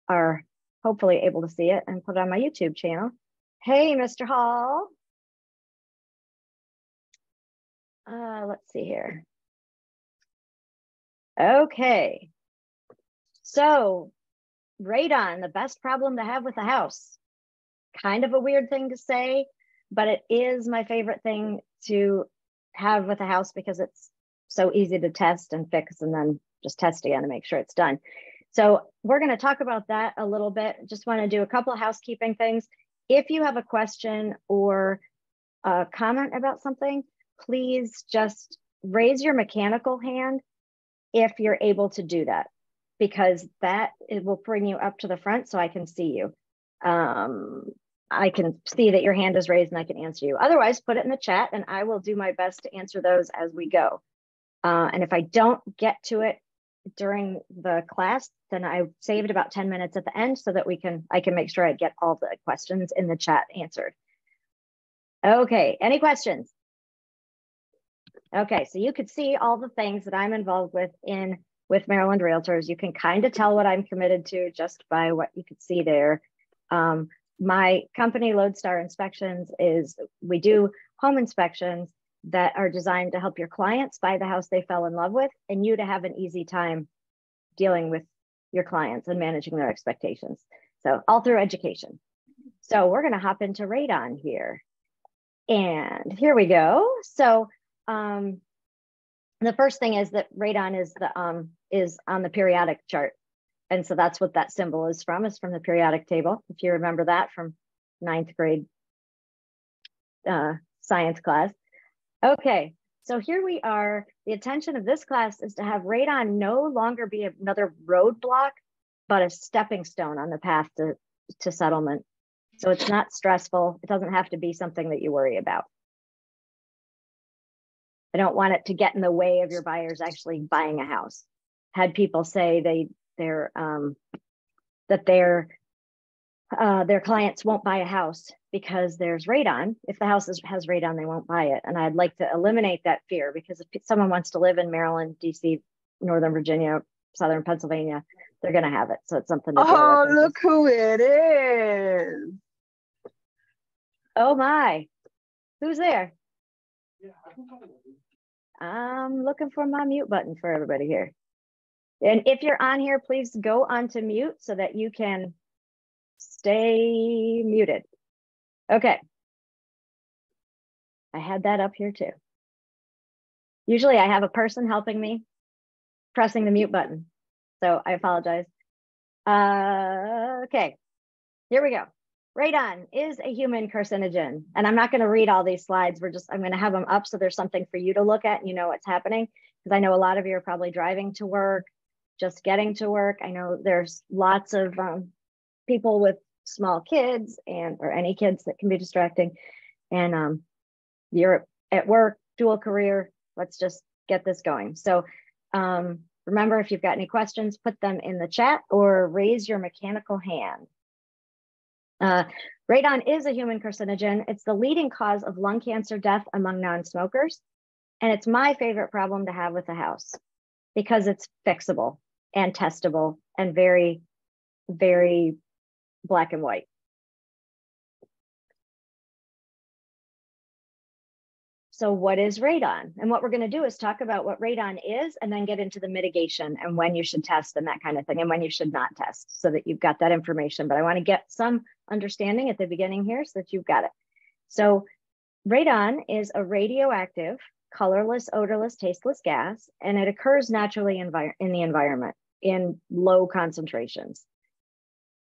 are hopefully able to see it and put it on my YouTube channel. Hey, Mr. Hall. Let's see here. Okay. So radon, the best problem to have with a house. Kind of a weird thing to say, but it is my favorite thing to have with a house because it's so easy to test and fix and then just test again to make sure it's done. So we're going to talk about that a little bit. Just want to do a couple of housekeeping things. If you have a question or a comment about something, please just raise your mechanical hand if you're able to do that, because it will bring you up to the front so I can see you. I can see that your hand is raised and I can answer you. Otherwise, put it in the chat and I will do my best to answer those as we go. And if I don't get to it during the class, then I saved about 10 minutes at the end so that I can make sure I get all the questions in the chat answered. Okay, any questions? Okay, so you could see all the things that I'm involved with with Maryland Realtors. You can kind of tell what I'm committed to just by what you could see there. My company, Lodestar Inspections, we do home inspections that are designed to help your clients buy the house they fell in love with and you to have an easy time dealing with your clients and managing their expectations. So all through education. So we're going to hop into radon here. And here we go. So the first thing is that radon is on the periodic chart. And so that's what that symbol is from the periodic table. If you remember that from 9th grade science class. Okay, so here we are. The intention of this class is to have radon no longer be another roadblock, but a stepping stone on the path to settlement. So it's not stressful. It doesn't have to be something that you worry about. I don't want it to get in the way of your buyers actually buying a house. Had people say their clients won't buy a house because there's radon. If the house has radon, they won't buy it. And I'd like to eliminate that fear, because if someone wants to live in Maryland, DC, Northern Virginia, Southern Pennsylvania, they're going to have it. So it's something to deal with. Oh, look who it is. Oh my, who's there? I'm looking for my mute button for everybody here. And if you're on here, please go onto mute so that you can stay muted. Okay. I had that up here too. Usually I have a person helping me pressing the mute button. So I apologize. Okay, here we go. Radon is a human carcinogen. And I'm not going to read all these slides. I'm going to have them up so there's something for you to look at and you know what's happening. Because I know a lot of you are probably driving to work, just getting to work. I know there's lots of people with small kids or any kids that can be distracting. And you're at work, dual career. Let's just get this going. So remember, if you've got any questions, put them in the chat or raise your mechanical hand. Radon is a human carcinogen. It's the leading cause of lung cancer death among non-smokers. And it's my favorite problem to have with a house because it's fixable and testable and very, very black and white. So what is radon? And what we're going to do is talk about what radon is and then get into the mitigation and when you should test and that kind of thing and when you should not test so that you've got that information. But I want to get some understanding at the beginning here so that you've got it. So radon is a radioactive, colorless, odorless, tasteless gas, and it occurs naturally in the environment in low concentrations.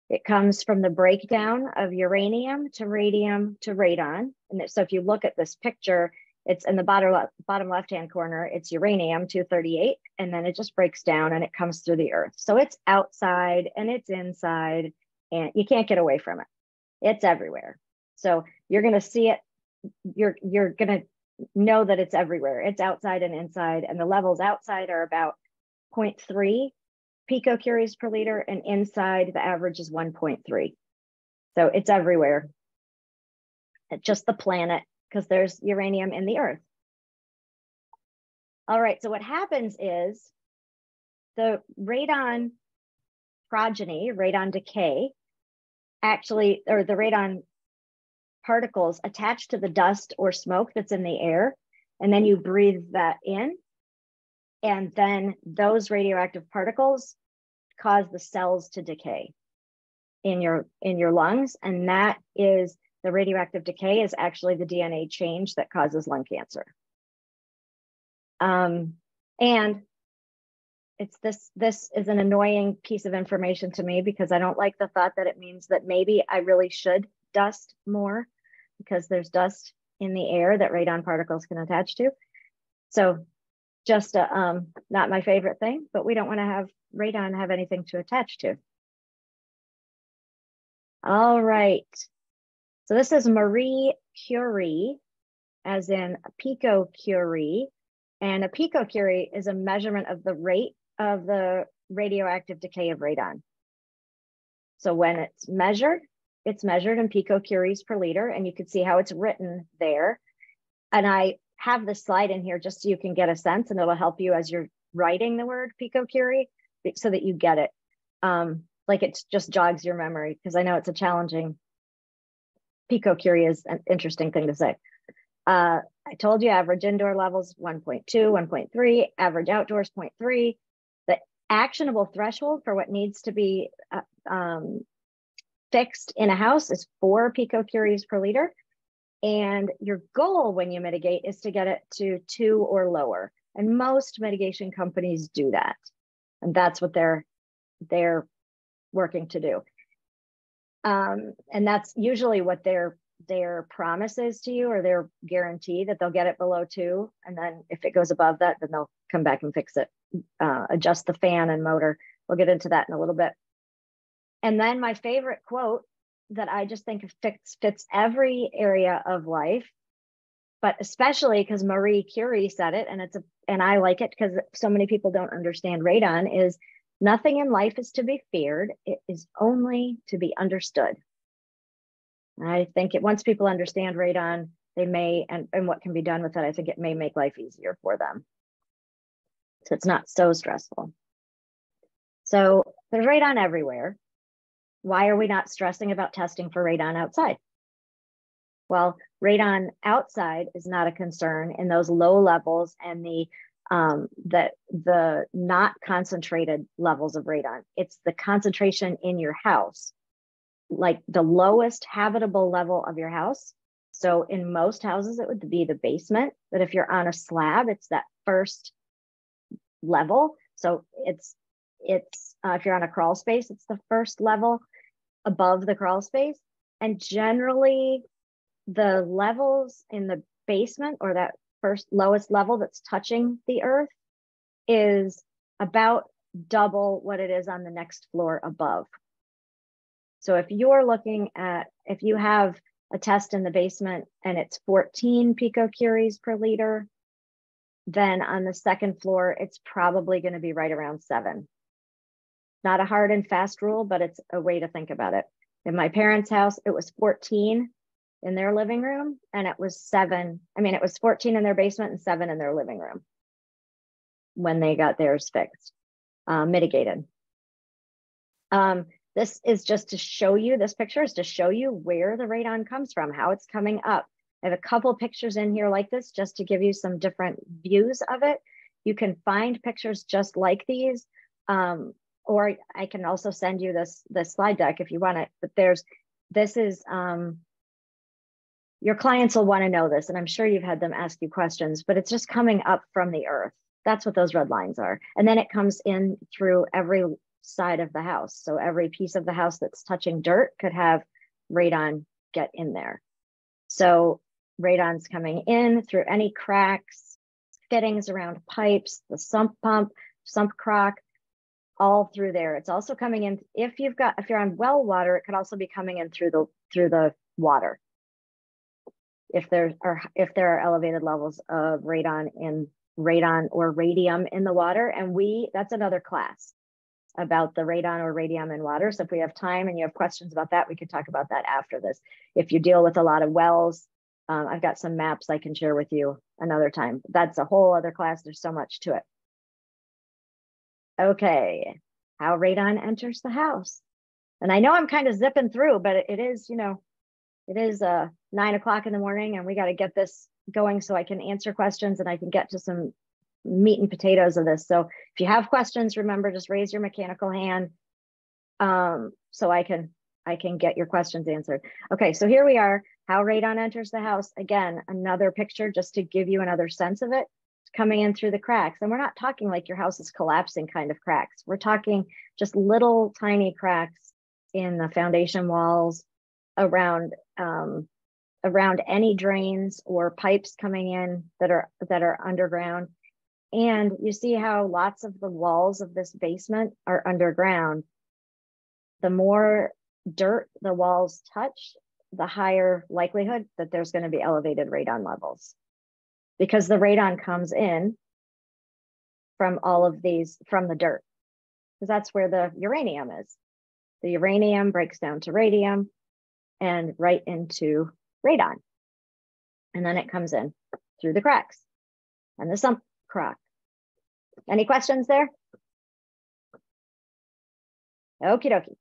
It comes from the breakdown of uranium to radium to radon. And so if you look at this picture, it's in the bottom left-hand corner, it's uranium-238, and then it just breaks down and it comes through the earth. So it's outside and it's inside and you can't get away from it. It's everywhere. So you're gonna see it, you're gonna know that it's everywhere. It's outside and inside, and the levels outside are about 0.3 picocuries per liter, and inside the average is 1.3. So it's everywhere. It's just the planet, because there's uranium in the earth. All right, so what happens is the radon progeny, radon decay, actually, or the radon particles attach to the dust or smoke that's in the air, and then you breathe that in, and then those radioactive particles cause the cells to decay in your lungs, and that is the radioactive decay is actually the DNA change that causes lung cancer. And it's this is an annoying piece of information to me because I don't like the thought that it means that maybe I really should dust more, because there's dust in the air that radon particles can attach to. So just not my favorite thing, but we don't want to have radon have anything to attach to. All right. So this is Marie Curie, as in picocurie. And a picocurie is a measurement of the rate of the radioactive decay of radon. So when it's measured in picocuries per liter, and you can see how it's written there. And I have this slide in here just so you can get a sense, and it'll help you as you're writing the word picocurie so that you get it. Like it just jogs your memory, because I know it's a challenging, picocurie is an interesting thing to say. I told you average indoor levels 1.2, 1.3, average outdoors 0.3. The actionable threshold for what needs to be fixed in a house is 4 picocuries per liter. And your goal when you mitigate is to get it to 2 or lower. And most mitigation companies do that. And that's what they're working to do. And that's usually what their promise is to you, or their guarantee that they'll get it below 2. And then if it goes above that, then they'll come back and fix it, adjust the fan and motor. We'll get into that in a little bit. And then my favorite quote that I just think fits every area of life, but especially because Marie Curie said it, and I like it because so many people don't understand radon, is nothing in life is to be feared. It is only to be understood. And I think once people understand radon, they may, and what can be done with it, I think it may make life easier for them. So it's not so stressful. So there's radon everywhere. Why are we not stressing about testing for radon outside? Well, radon outside is not a concern in those low levels and the not concentrated levels of radon. It's the concentration in your house, like the lowest habitable level of your house. So in most houses, it would be the basement. But if you're on a slab, it's that first level. So it's if you're on a crawl space, it's the first level above the crawl space. And generally, the levels in the basement, or that first lowest level that's touching the earth, is about double what it is on the next floor above. So if you have a test in the basement and it's 14 picocuries per liter, then on the second floor, it's probably going to be right around 7. Not a hard and fast rule, but it's a way to think about it. In my parents' house, it was 14 in their living room, and it was 7. I mean, it was 14 in their basement and 7 in their living room when they got theirs fixed, mitigated. This is just to show you, this picture is to show you where the radon comes from, how it's coming up. I have a couple pictures in here like this just to give you some different views of it. You can find pictures just like these, or I can also send you this slide deck if you want it. But your clients will want to know this, and I'm sure you've had them ask you questions, but it's just coming up from the earth. That's what those red lines are. And then it comes in through every side of the house. So every piece of the house that's touching dirt could have radon get in there. So radon's coming in through any cracks, fittings around pipes, the sump pump, sump crock, all through there. It's also coming in, if you're on well water, it could also be coming in through the water. If there are elevated levels of radon or radium in the water, and that's another class about the radon or radium in water. So if we have time and you have questions about that, we could talk about that after this. If you deal with a lot of wells, I've got some maps I can share with you another time. That's a whole other class. There's so much to it. Okay, how radon enters the house. And I know I'm kind of zipping through, but it is, you know, it is 9 o'clock in the morning and we got to get this going so I can answer questions and I can get to some meat and potatoes of this. So if you have questions, remember, just raise your mechanical hand so I can get your questions answered. Okay, so here we are, how radon enters the house. Again, another picture just to give you another sense of it. It's coming in through the cracks. And we're not talking like your house is collapsing kind of cracks. We're talking just little tiny cracks in the foundation walls, around any drains or pipes coming in that are underground. And you see how lots of the walls of this basement are underground. The more dirt the walls touch, the higher likelihood that there's going to be elevated radon levels, because the radon comes in from all of these, from the dirt, because that's where the uranium is. The uranium breaks down to radium and right into radon. And then it comes in through the cracks and the sump crack. Any questions there? Okie dokie.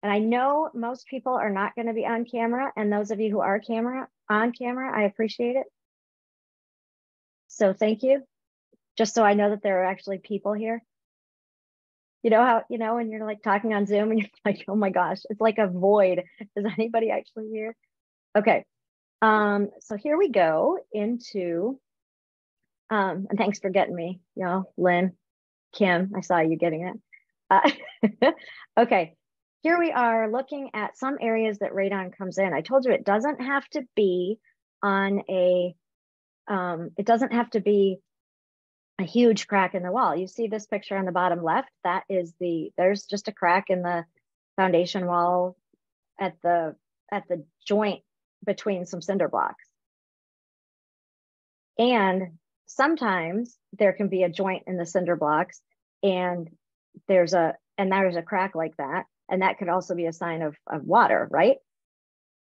And I know most people are not going to be on camera, and those of you who are on camera, I appreciate it. So thank you. Just so I know that there are actually people here. You know how, you know, when you're like talking on Zoom and you're like, oh my gosh, it's like a void. Is anybody actually here? Okay. So here we go into, and thanks for getting me, you know, Lynn, Kim, I saw you getting it. Okay. Here we are looking at some areas that radon comes in. I told you it doesn't have to be on a, it doesn't have to be a huge crack in the wall. You see this picture on the bottom left, that is there's just a crack in the foundation wall at the joint between some cinder blocks. And sometimes there can be a joint in the cinder blocks and there's a crack like that. And that could also be a sign of water, right?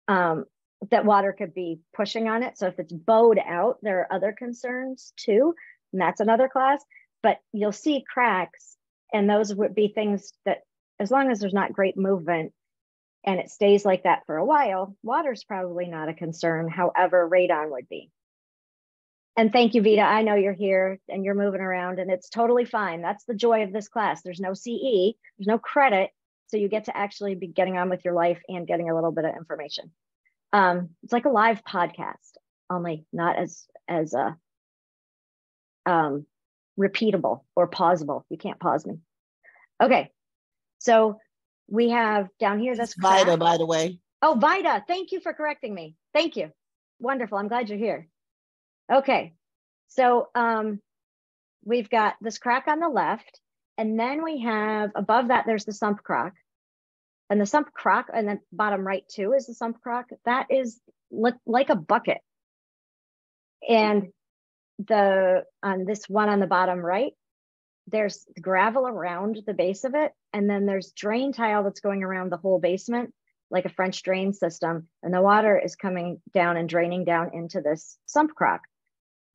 That water could be pushing on it. So if it's bowed out, there are other concerns too. And that's another class, but you'll see cracks, and those would be things that, as long as there's not great movement and it stays like that for a while, water's probably not a concern. However, radon would be. And thank you, Vita. I know you're here and you're moving around, and it's totally fine. That's the joy of this class. There's no CE, there's no credit. So you get to actually be getting on with your life and getting a little bit of information. It's like a live podcast, only not as repeatable or pausable. You can't pause me. Okay, so we have down here this Vida, by the way. Oh, Vida, thank you for correcting me. Thank you. Wonderful. I'm glad you're here. Okay, so we've got this crack on the left, and then we have above that there's the sump crack, and the sump crack, and then bottom right too is the sump crack. That is like a bucket, and on this one on the bottom right, there's gravel around the base of it, and then there's drain tile that's going around the whole basement like a French drain system, and the water is coming down and draining down into this sump crack.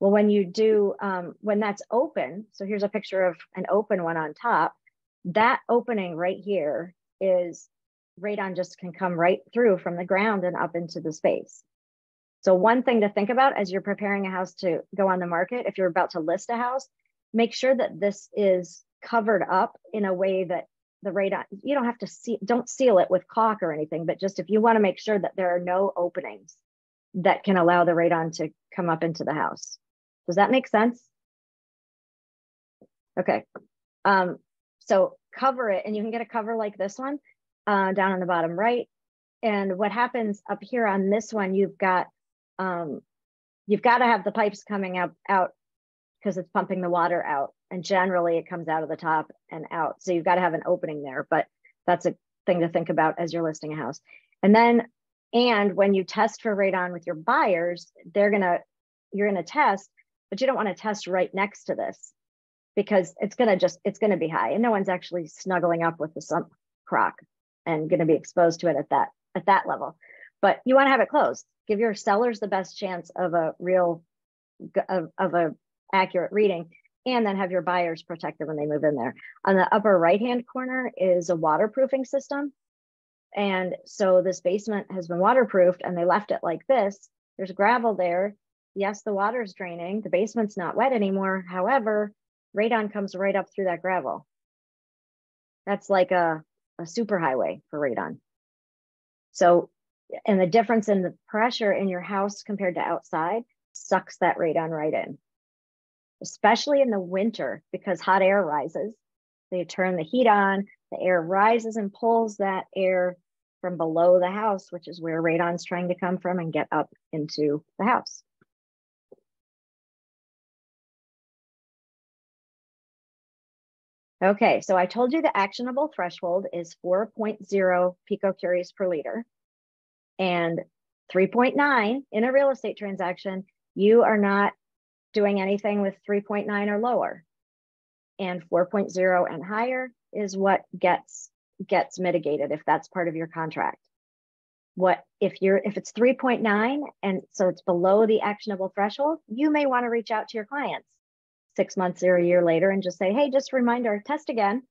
Well, when you do, when that's open, so here's a picture of an open one on top, that opening right here is radon just can come right through from the ground and up into the space. So one thing to think about as you're preparing a house to go on the market, if you're about to list a house, make sure that this is covered up in a way that the radon, you don't have to don't seal it with caulk or anything, but just if you want to make sure that there are no openings that can allow the radon to come up into the house. Does that make sense? Okay. So cover it, and you can get a cover like this one down on the bottom right. And what happens up here on this one, you've got to have the pipes coming out because it's pumping the water out, and generally it comes out of the top and out. So you've got to have an opening there, but that's a thing to think about as you're listing a house. And when you test for radon with your buyers, you're gonna test, but you don't want to test right next to this because it's gonna be high, and no one's actually snuggling up with the sump crack and going to be exposed to it at that level. But you want to have it closed. Give your sellers the best chance of a accurate reading. and then have your buyers protected when they move in there. On the upper right-hand corner is a waterproofing system. And so this basement has been waterproofed and they left it like this. There's gravel there. Yes, the water's draining. The basement's not wet anymore. However, radon comes right up through that gravel. That's like a superhighway for radon. So, and the difference in the pressure in your house compared to outside sucks that radon right in, especially in the winter because hot air rises. They turn the heat on, the air rises and pulls that air from below the house, which is where radon's trying to come from and get up into the house. Okay, so I told you the actionable threshold is 4.0 picocuries per liter and 3.9 in a real estate transaction. You are not doing anything with 3.9 or lower, and 4.0 and higher is what gets mitigated if that's part of your contract. What if it's 3.9 and so it's below the actionable threshold, you may want to reach out to your clients 6 months or a year later and just say, hey, just a reminder, test again.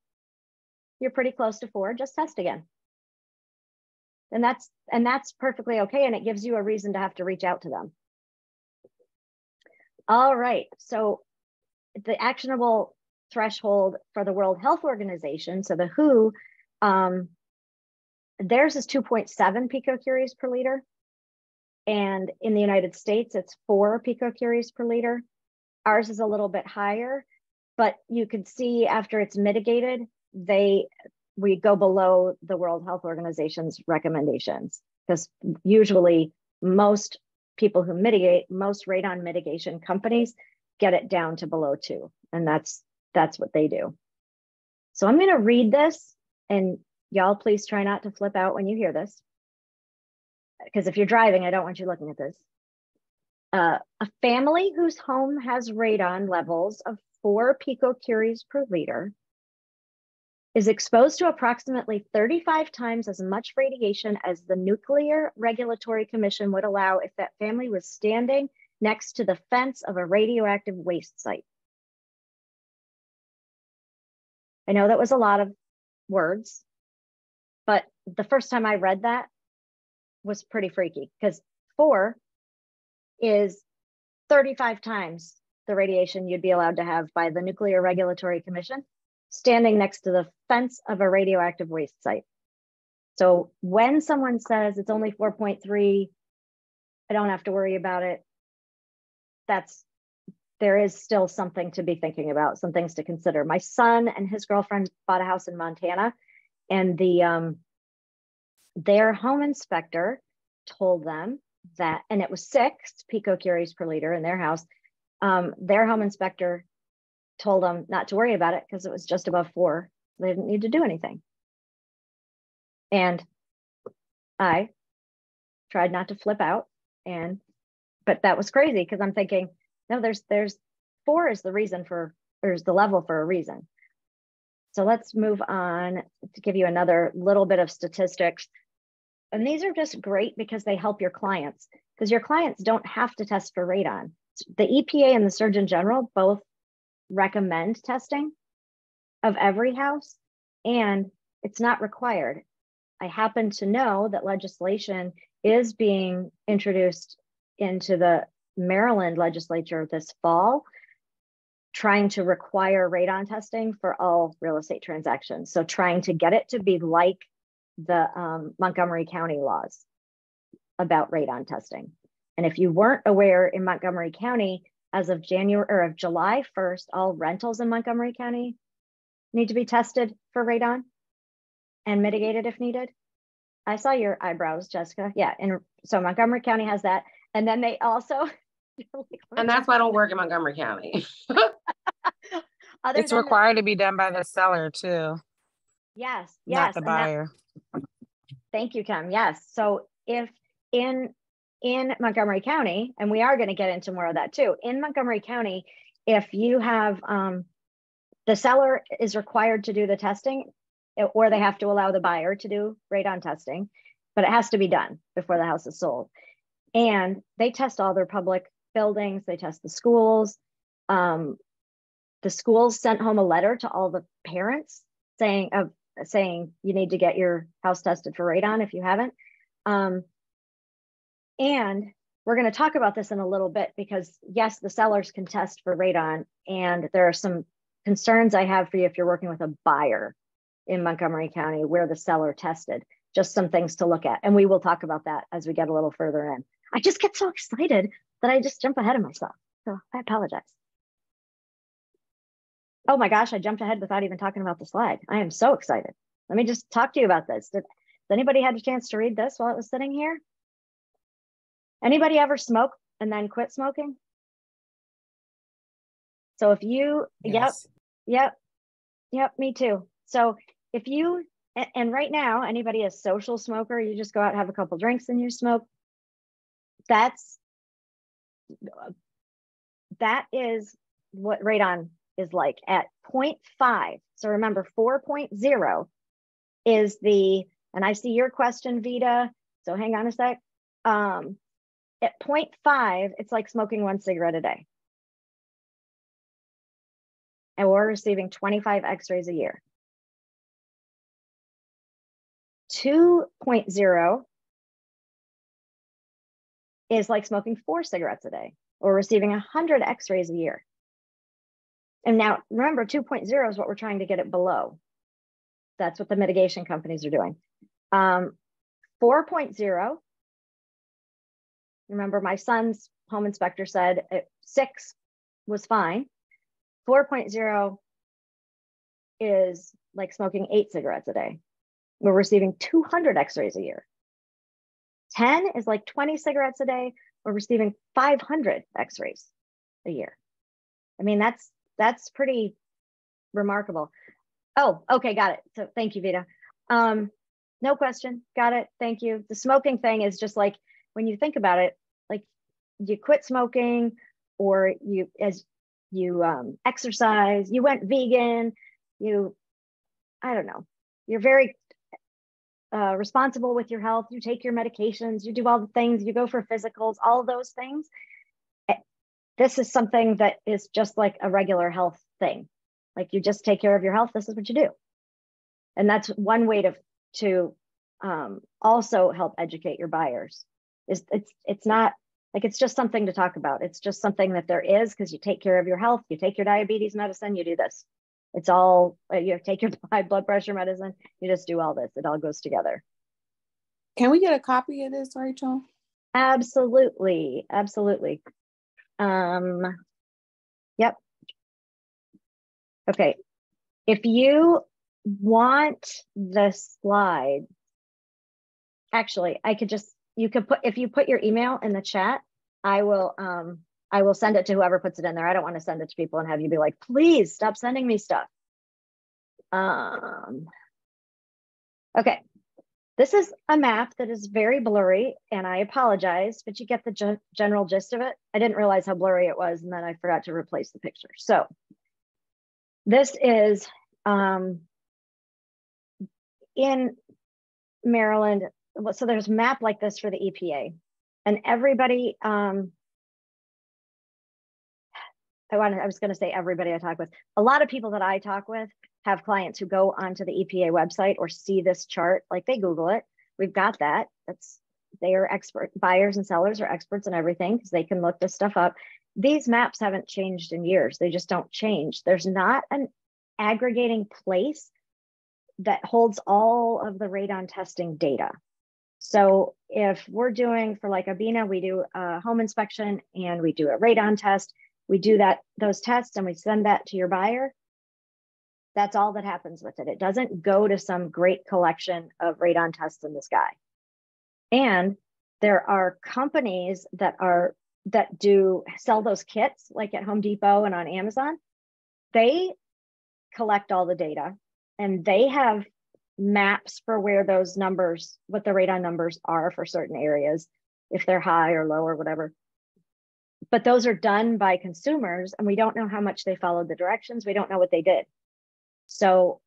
You're pretty close to 4, just test again. And that's perfectly okay. And it gives you a reason to have to reach out to them. All right, so the actionable threshold for the World Health Organization, so the WHO, theirs is 2.7 picocuries per liter. And in the United States, it's 4 picocuries per liter. Ours is a little bit higher, but you can see after it's mitigated, we go below the World Health Organization's recommendations, because usually most people who mitigate, most radon mitigation companies get it down to below 2, and that's what they do. So I'm going to read this, and y'all please try not to flip out when you hear this, because if you're driving, I don't want you looking at this. A family whose home has radon levels of 4 picocuries per liter is exposed to approximately 35 times as much radiation as the Nuclear Regulatory Commission would allow if that family was standing next to the fence of a radioactive waste site. I know that was a lot of words, but the first time I read that was pretty freaky, because 4 is 35 times the radiation you'd be allowed to have by the Nuclear Regulatory Commission, standing next to the fence of a radioactive waste site. So when someone says it's only 4.3, I don't have to worry about it, there is still something to be thinking about, some things to consider. My son and his girlfriend bought a house in Montana, and their home inspector told them that, and it was 6 picocuries per liter in their house. Their home inspector told them not to worry about it because it was just above 4. They didn't need to do anything. And I tried not to flip out, but that was crazy because I'm thinking, no, there's 4 is the reason there's the level for a reason. So let's move on to give you another little bit of statistics. And these are just great because they help your clients, because your clients don't have to test for radon. The EPA and the Surgeon General both recommend testing of every house, and it's not required. I happen to know that legislation is being introduced into the Maryland legislature this fall, trying to require radon testing for all real estate transactions. So trying to get it to be like the Montgomery County laws about radon testing. And if you weren't aware, in Montgomery County, as of July 1st, all rentals in Montgomery County need to be tested for radon and mitigated if needed. I saw your eyebrows, Jessica. Yeah, and so Montgomery County has that. And then they also... And that's why I don't work in Montgomery County. It's required to be done by the seller too. Yes, not the buyer. Thank you, Kim. Yes. So if in Montgomery County, and we are going to get into more of that too, in Montgomery County, if you have the seller is required to do the testing, or they have to allow the buyer to do radon testing, but it has to be done before the house is sold. And they test all their public buildings, they test the schools, the schools sent home a letter to all the parents saying you need to get your house tested for radon if you haven't. And we're going to talk about this in a little bit because yes, the sellers can test for radon, and there are some concerns I have for you if you're working with a buyer in Montgomery County where the seller tested. Just some things to look at, and we will talk about that as we get a little further in. I just get so excited that I just jump ahead of myself, so I apologize. Oh my gosh, I jumped ahead without even talking about the slide. I am so excited. Let me just talk to you about this. Did anybody had a chance to read this while it was sitting here? Anybody ever smoke and then quit smoking? So if you, Yes. yep, me too. So if you, and right now, anybody a social smoker, you just go out, have a couple drinks and you smoke. That is what radon is like at 0.5. So remember 4.0 is and I see your question, Vita. So hang on a sec. At 0.5, it's like smoking 1 cigarette a day. And we're receiving 25 x-rays a year. 2.0 is like smoking 4 cigarettes a day or receiving 100 x-rays a year. And now remember, 2.0 is what we're trying to get it below. That's what the mitigation companies are doing. 4.0, remember my son's home inspector said 6 was fine. 4.0 is like smoking 8 cigarettes a day. We're receiving 200 x-rays a year. 10 is like 20 cigarettes a day. We're receiving 500 x-rays a year. I mean, that's pretty remarkable. Oh, okay, got it. So thank you, Vita. No question, got it, thank you. The smoking thing is just like, when you think about it, like you quit smoking or you exercise, you went vegan, I don't know, you're very responsible with your health, you take your medications, you do all the things, you go for physicals, all of those things. This is something that is just like a regular health thing. Like you just take care of your health, this is what you do. And that's one way to also help educate your buyers. It's not like it's just something to talk about. It's just something that there is because you take care of your health, you take your diabetes medicine, you do this. It's all, you take your high blood pressure medicine, you just do all this. It all goes together. Can we get a copy of this, Rachel? Absolutely, absolutely. Yep. Okay. If you want the slide, actually, if you put your email in the chat, I will send it to whoever puts it in there. I don't want to send it to people and have you be like, please stop sending me stuff. Okay. This is a map that is very blurry and I apologize, but you get the general gist of it. I didn't realize how blurry it was and then I forgot to replace the picture. So this is in Maryland. So there's a map like this for the EPA and everybody, I was going to say everybody I talk with. A lot of people that I talk with have clients who go onto the EPA website or see this chart, like they Google it. We've got that. They are expert buyers and sellers are experts in everything because they can look this stuff up. These maps haven't changed in years. They just don't change. There's not an aggregating place that holds all of the radon testing data. So if we're doing for like Abina, we do a home inspection and we do a radon test. We do those tests and we send that to your buyer. That's all that happens with it. It doesn't go to some great collection of radon tests in the sky. And there are companies that sell those kits, like at Home Depot and on Amazon. They collect all the data and they have maps for where those numbers, what the radon numbers are for certain areas, if they're high or low or whatever. But those are done by consumers and we don't know how much they followed the directions. We don't know what they did. So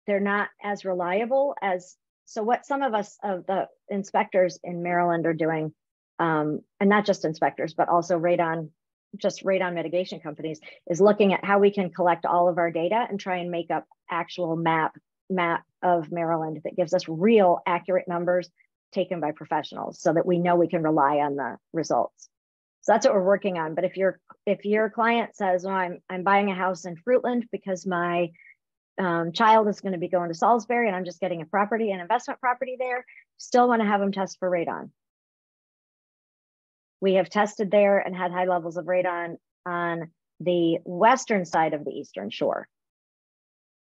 they're not as reliable so what some of us of the inspectors in Maryland are doing, and not just inspectors, but also radon just radon mitigation companies, is looking at how we can collect all of our data and try and make up actual map of Maryland that gives us real accurate numbers taken by professionals so that we know we can rely on the results. So that's what we're working on. But if your client says, oh, I'm buying a house in Fruitland because my child is going to be going to Salisbury and I'm just getting an investment property there, still want to have them test for radon. We have tested there and had high levels of radon on the western side of the Eastern Shore,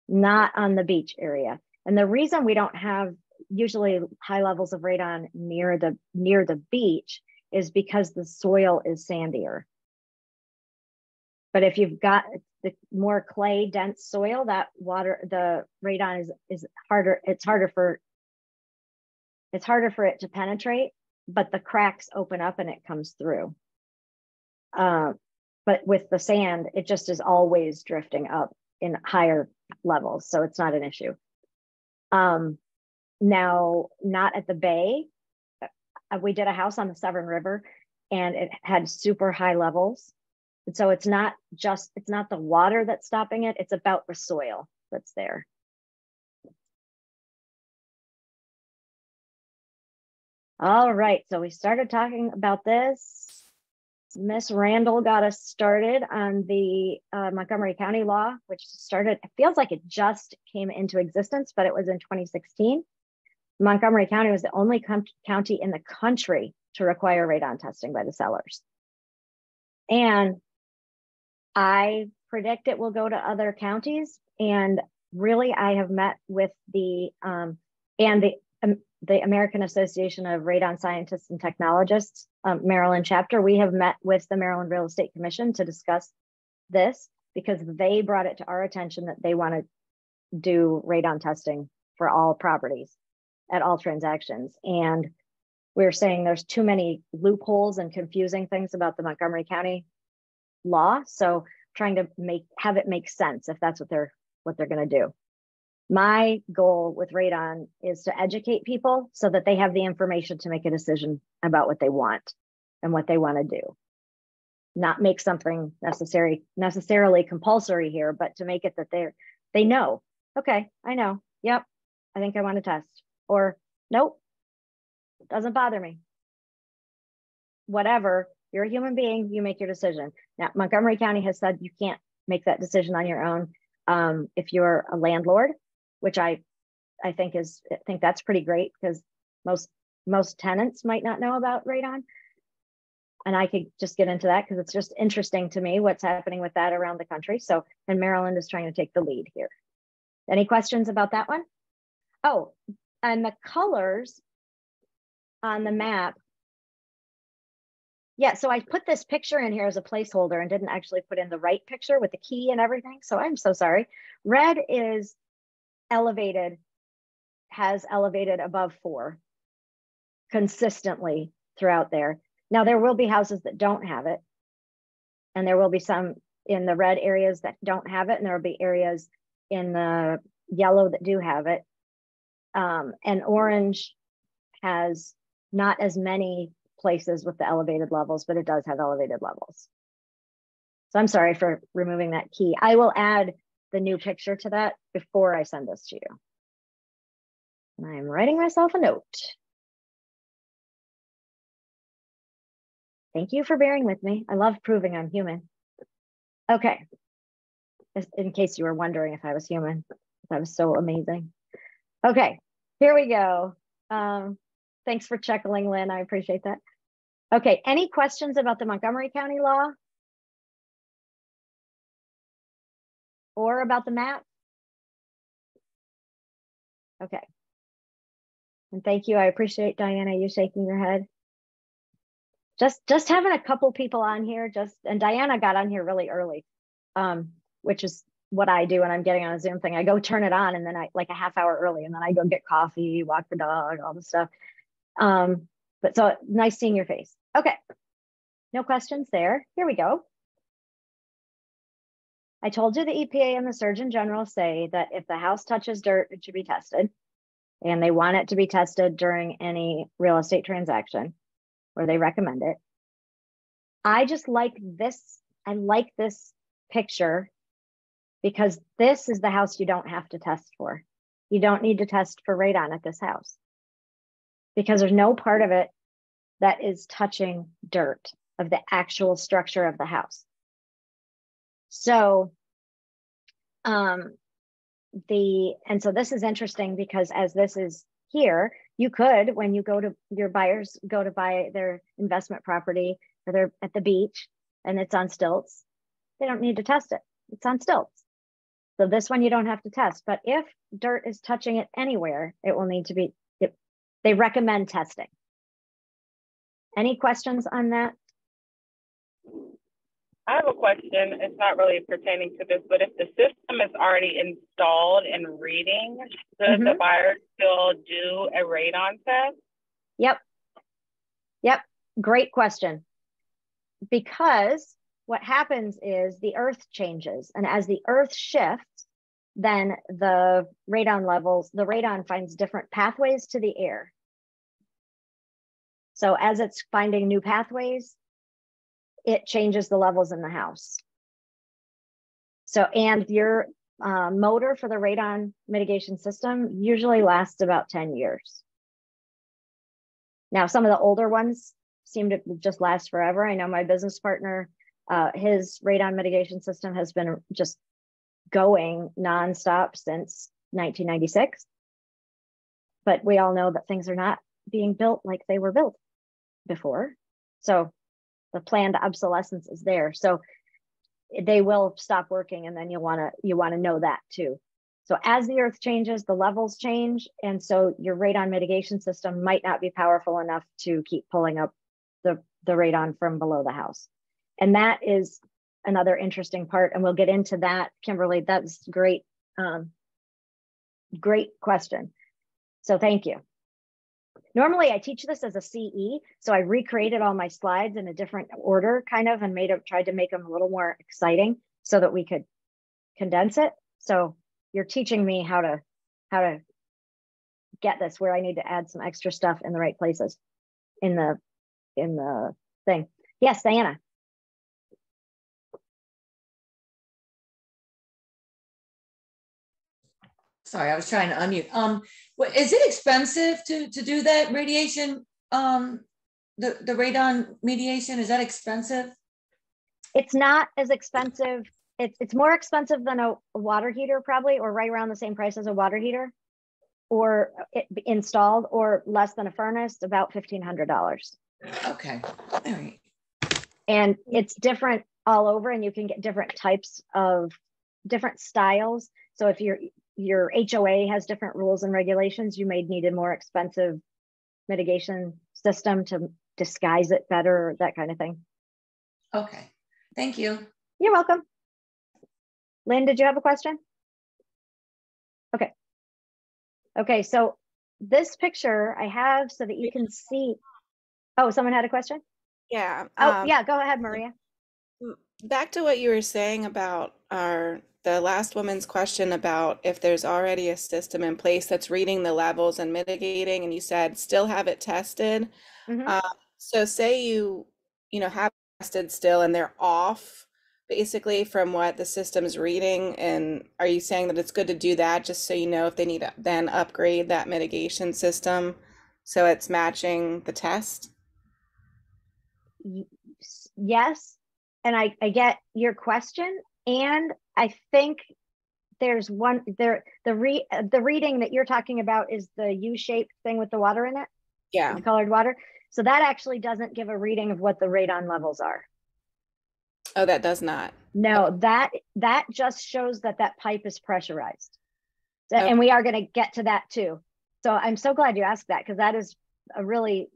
not on the beach area. And the reason we don't have usually high levels of radon near the beach is because the soil is sandier. But if you've got the more clay dense soil, that the radon is harder. It's harder for it to penetrate, but the cracks open up and it comes through. But with the sand, it just is always drifting up in higher levels. So it's not an issue. Now, not at the bay. We did a house on the Severn River and it had super high levels. And so it's not the water that's stopping it. It's about the soil that's there. All right, so we started talking about this. Miss Randall got us started on the Montgomery County law, which started, it feels like it just came into existence, but it was in 2016. Montgomery County was the only county in the country to require radon testing by the sellers. And I predict it will go to other counties. And really, I have met with the American Association of Radon Scientists and Technologists, Maryland chapter. We have met with the Maryland Real Estate Commission to discuss this because they brought it to our attention that they want to do radon testing for all properties at all transactions. And we're saying there's too many loopholes and confusing things about the Montgomery County law. So trying to have it make sense if that's what they're going to do. My goal with radon is to educate people so that they have the information to make a decision about what they want and what they want to do. Not make something necessarily compulsory here, but to make it that they know, okay, I know, yep, I think I want to test, or nope, doesn't bother me. Whatever, you're a human being, you make your decision. Now, Montgomery County has said you can't make that decision on your own if you're a landlord, which I think that's pretty great because most tenants might not know about radon. And I could just get into that because it's just interesting to me what's happening with that around the country. So, and Maryland is trying to take the lead here. Any questions about that one? Oh, and the colors on the map. Yeah, so I put this picture in here as a placeholder and didn't actually put in the right picture with the key and everything. So I'm so sorry. Red is elevated, has elevated above 4 consistently throughout there. Now there will be houses that don't have it. And there will be some in the red areas that don't have it. And there will be areas in the yellow that do have it. And orange has not as many places with the elevated levels, but it does have elevated levels. So I'm sorry for removing that key. I will add the new picture to that before I send this to you. And I'm writing myself a note. Thank you for bearing with me. I love proving I'm human. Okay. In case you were wondering if I was human, that was so amazing. Okay, here we go. Thanks for chuckling, Lynn. I appreciate that. Okay, any questions about the Montgomery County law? Or about the map? Okay. And thank you. I appreciate, Diana, you shaking your head. Just having a couple people on here, and Diana got on here really early, which is what I do when I'm getting on a Zoom thing. I go turn it on and then like a half hour early, and then I go get coffee, walk the dog, all the stuff. But so nice seeing your face. Okay, no questions there. Here we go. I told you the EPA and the Surgeon General say that if the house touches dirt, it should be tested. And they want it to be tested during any real estate transaction, or they recommend it. I just like this. I like this picture because this is the house you don't have to test for. You don't need to test for radon at this house because there's no part of it that is touching dirt of the actual structure of the house. So, and so this is interesting because as this is here, you could, when you go to your buyers go to buy their investment property or they're at the beach and it's on stilts, they don't need to test it. It's on stilts. So this one you don't have to test, but if dirt is touching it anywhere, it will need to be, they recommend testing. Any questions on that? I have a question. It's not really pertaining to this, but if the system is already installed and reading, does the buyer still do a radon test? Yep. Great question. Because what happens is the earth changes, and as the earth shifts, then the radon finds different pathways to the air. So as it's finding new pathways, it changes the levels in the house. So, and your motor for the radon mitigation system usually lasts about 10 years. Now, some of the older ones seem to just last forever. I know my business partner, his radon mitigation system has been just going nonstop since 1996. But we all know that things are not being built like they were built before. So the planned obsolescence is there. So they will stop working, and then you want to know that too. So as the earth changes, the levels change, and so your radon mitigation system might not be powerful enough to keep pulling up the radon from below the house. And that is another interesting part, and we'll get into that, Kimberly. That's great. Great question. So thank you. Normally I teach this as a CE, so I recreated all my slides in a different order kind of, and tried to make them a little more exciting so that we could condense it. So you're teaching me how to get this where I need to add some extra stuff in the right places in the thing. Yes, Diana. Sorry, I was trying to unmute. Is it expensive to do that radiation? The radon mediation, is that expensive? It's not as expensive. It's more expensive than a water heater, probably, or right around the same price as a water heater, or installed, or less than a furnace, about $1,500. Okay, all right. And it's different all over, and you can get different types of different styles. So if your HOA has different rules and regulations, you may need a more expensive mitigation system to disguise it better, that kind of thing. Okay, thank you. You're welcome. Lynn, did you have a question? Okay, so this picture I have so that you can see. Oh, someone had a question? Yeah. Oh, yeah, go ahead, Maria. Back to what you were saying about the last woman's question about if there's already a system in place that's reading the levels and mitigating, and you said still have it tested. So say you have tested still and they're off basically from what the system's reading, and are you saying that it's good to do that just so you know if they need to then upgrade that mitigation system so it's matching the test? Yes, and I get your question, and I think there's one there. The reading that you're talking about is the U-shaped thing with the water in it. Yeah, the colored water. So that actually doesn't give a reading of what the radon levels are. Oh, that does not. No, that just shows that pipe is pressurized. Okay. And we are going to get to that too. So I'm so glad you asked that, because that is a really,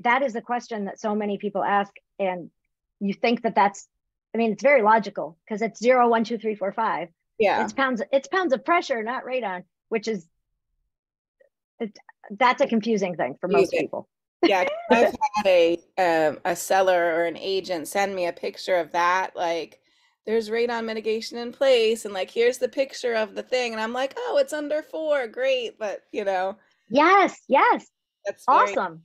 that is a question that so many people ask, and you think that's, it's very logical, because it's 0, 1, 2, 3, 4, 5. Yeah. It's pounds of pressure, not radon, which is, that's a confusing thing for most people. Yeah, I've had a seller or an agent send me a picture of that, like there's radon mitigation in place, and like here's the picture of the thing, and I'm like, oh, it's under 4, great, but Yes, that's awesome.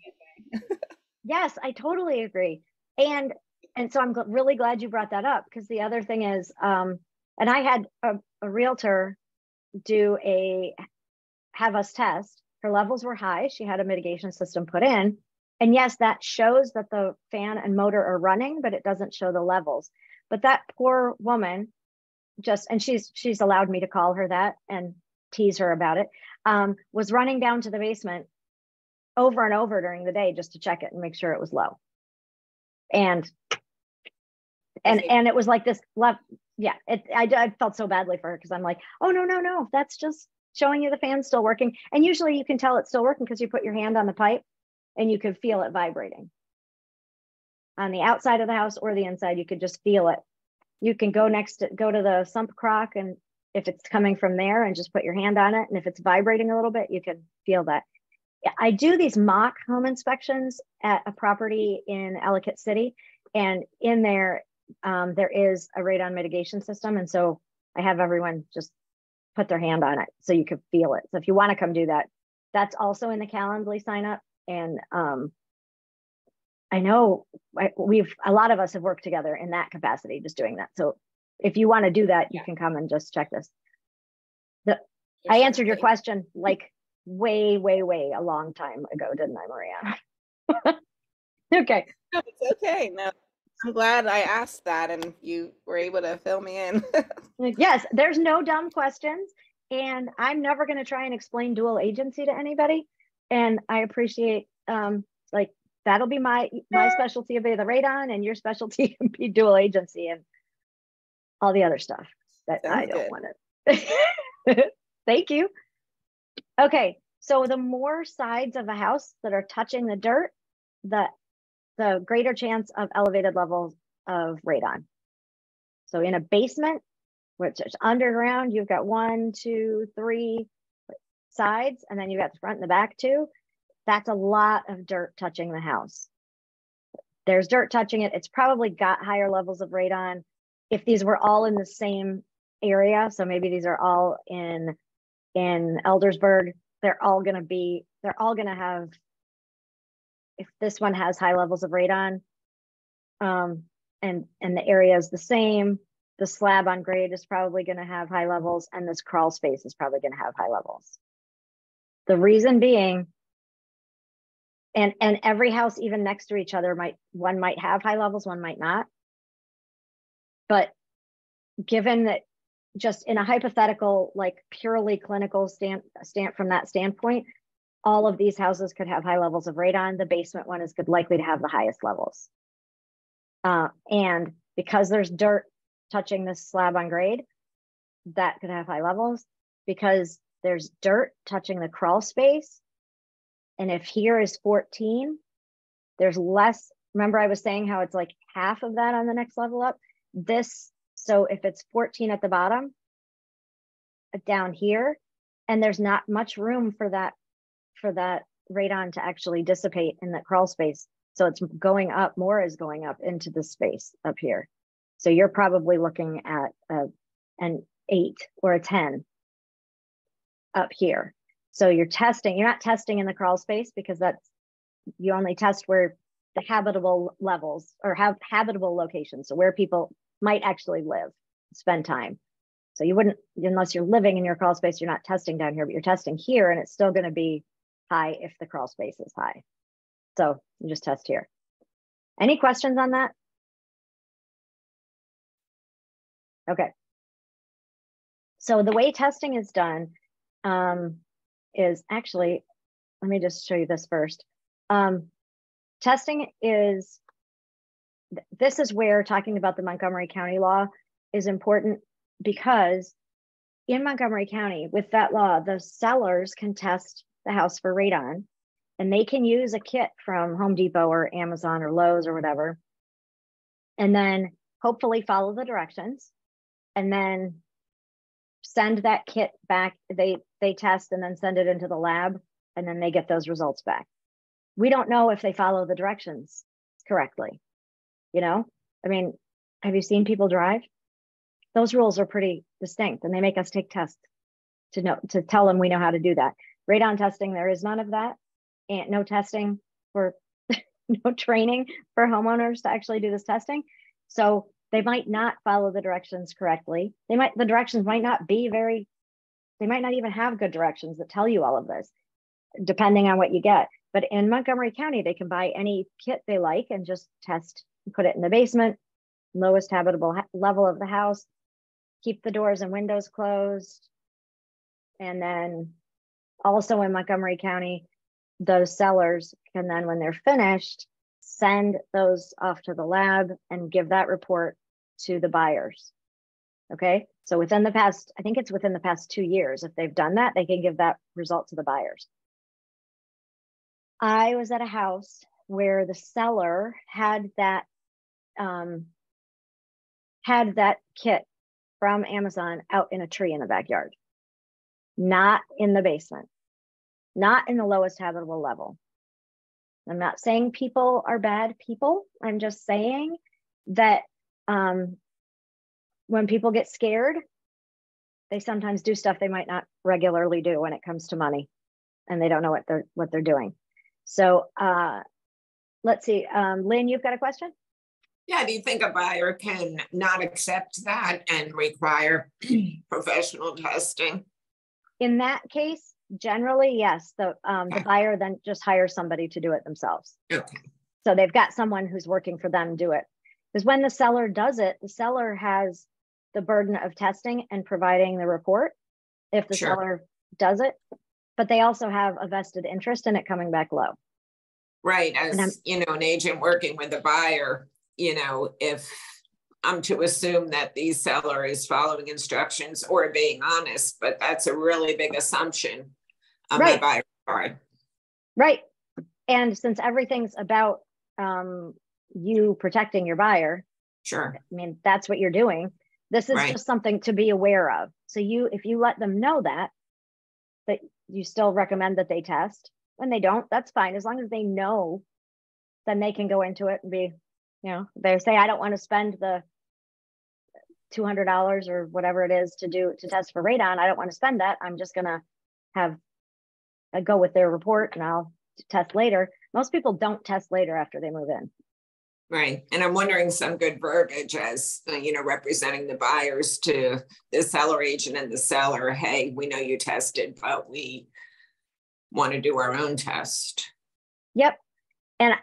Yes, I totally agree. And And so I'm really glad you brought that up, because the other thing is, and I had a realtor have us test. Her levels were high. She had a mitigation system put in. And yes, that shows that the fan and motor are running, but it doesn't show the levels. But that poor woman and she's allowed me to call her that and tease her about it, was running down to the basement over and over during the day just to check it and make sure it was low. And it was like this left. Yeah, I felt so badly for her, because I'm like, oh, no, that's just showing you the fan's still working. And usually you can tell it's still working because you put your hand on the pipe and you could feel it vibrating. On the outside of the house or the inside, you could just feel it. You can go to the sump crock, and if it's coming from there, and just put your hand on it. And if it's vibrating a little bit, you can feel that. I do these mock home inspections at a property in Ellicott City, and in there, there is a radon mitigation system. And so I have everyone just put their hand on it so you can feel it. So if you want to come do that, that's also in the Calendly sign up. And I know a lot of us have worked together in that capacity, just doing that. So if you want to do that, you can come and just check this. I answered your question like way a long time ago, didn't I, Maria? Okay. No, it's okay. No, I'm glad I asked that and you were able to fill me in. Yes, there's no dumb questions, and I'm never going to try and explain dual agency to anybody. And I appreciate like that'll be my specialty will be the radon, and your specialty can be dual agency and all the other stuff that I don't want to. Thank you. Okay, so the more sides of a house that are touching the dirt, the greater chance of elevated levels of radon. So in a basement, which is underground, you've got 1, 2, 3 sides, and then you've got the front and the back too. That's a lot of dirt touching the house. There's dirt touching it. It's probably got higher levels of radon. If these were all in the same area, so maybe these are all in Eldersburg, they're all going to have, if this one has high levels of radon, and the area is the same, the slab on grade is probably going to have high levels, and this crawl space is probably going to have high levels. The reason being, and every house, even next to each other, one might have high levels, one might not. But given that, just in a hypothetical, like purely clinical from that standpoint, all of these houses could have high levels of radon. The basement one is likely to have the highest levels. And because there's dirt touching this slab on grade, that could have high levels. Because there's dirt touching the crawl space, and if here is 14, there's less. Remember I was saying how it's like half of that on the next level up? So if it's 14 at the bottom, down here, and there's not much room for that radon to actually dissipate in that crawl space. So it's going up, more is going up into the space up here. So you're probably looking at an 8 or a 10 up here. So you're not testing in the crawl space, because you only test where the habitable levels or have habitable locations. So where people might actually live, spend time. So you wouldn't, unless you're living in your crawl space, you're not testing down here, but you're testing here, and it's still going to be high if the crawl space is high. So you just test here. Any questions on that? Okay. So the way testing is done is actually, let me just show you this first. Testing is, this is where talking about the Montgomery County law is important, because in Montgomery County, with that law, the sellers can test the house for radon, and they can use a kit from Home Depot or Amazon or Lowe's or whatever, and then hopefully follow the directions, and then send that kit back. They test and then send it into the lab, and then they get those results back. We don't know if they follow the directions correctly. You know, I mean, have you seen people drive? Those rules are pretty distinct, and they make us take tests to tell them we know how to do that. Radon testing, there is none of that, and no testing for no training for homeowners to actually do this testing. So they might not follow the directions correctly. The directions might not be they might not even have good directions that tell you all of this, depending on what you get. But in Montgomery County, they can buy any kit they like and just test, put it in the basement, lowest habitable level of the house, keep the doors and windows closed. And then also in Montgomery County, those sellers can then, when they're finished, send those off to the lab and give that report to the buyers. Okay. So within the past, I think it's within the past 2 years, if they've done that, they can give that result to the buyers. I was at a house where the seller had that kit from Amazon out in a tree in the backyard, not in the basement, not in the lowest habitable level. I'm not saying people are bad people. I'm just saying that when people get scared, they sometimes do stuff they might not regularly do when it comes to money, and they don't know what they're doing. So let's see, Lynn, you've got a question? Yeah, do you think a buyer can not accept that and require professional testing? In that case, generally, yes. The buyer then just hires somebody to do it themselves. Okay. So they've got someone who's working for them to do it. Because when the seller does it, the seller has the burden of testing and providing the report if the seller does it, but they also have a vested interest in it coming back low. Right. As an agent working with the buyer, if I'm to assume that the seller is following instructions or being honest, but that's a really big assumption on my buyer's part. Right. And since everything's about you protecting your buyer, sure. I mean, that's what you're doing. This is just something to be aware of. So if you let them know that you still recommend that they test. When they don't, that's fine. As long as they know, then they can go into it and be, they say, I don't want to spend the $200 or whatever it is to test for radon. I don't want to spend that. I'm just going to go with their report and I'll test later. Most people don't test later after they move in. Right. And I'm wondering some good verbiage as, representing the buyers to the seller agent and the seller. Hey, we know you tested, but we want to do our own test. Yep. And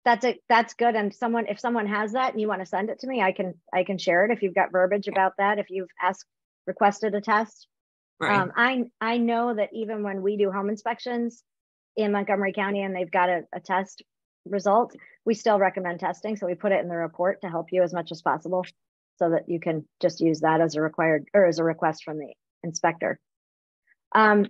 that's good. And if someone has that and you want to send it to me, I can share it if you've got verbiage about that, if you've requested a test. Right. I know that even when we do home inspections in Montgomery County and they've got a test result, we still recommend testing. So we put it in the report to help you as much as possible so that you can just use that as a request from the inspector. So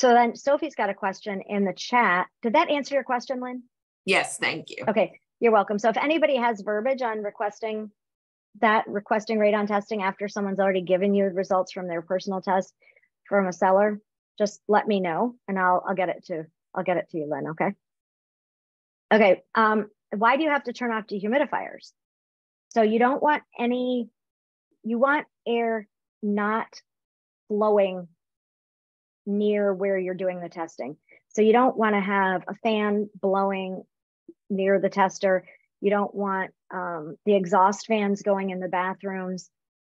then Sophie's got a question in the chat. Did that answer your question, Lynn? Yes, thank you. Okay, you're welcome. So if anybody has verbiage on requesting radon testing after someone's already given you results from their personal test from a seller, just let me know and I'll get it to you, Lynn. Okay. Okay. Why do you have to turn off dehumidifiers? So you don't want you want air not flowing near where you're doing the testing. So you don't want to have a fan blowing near the tester. You don't want the exhaust fans going in the bathrooms.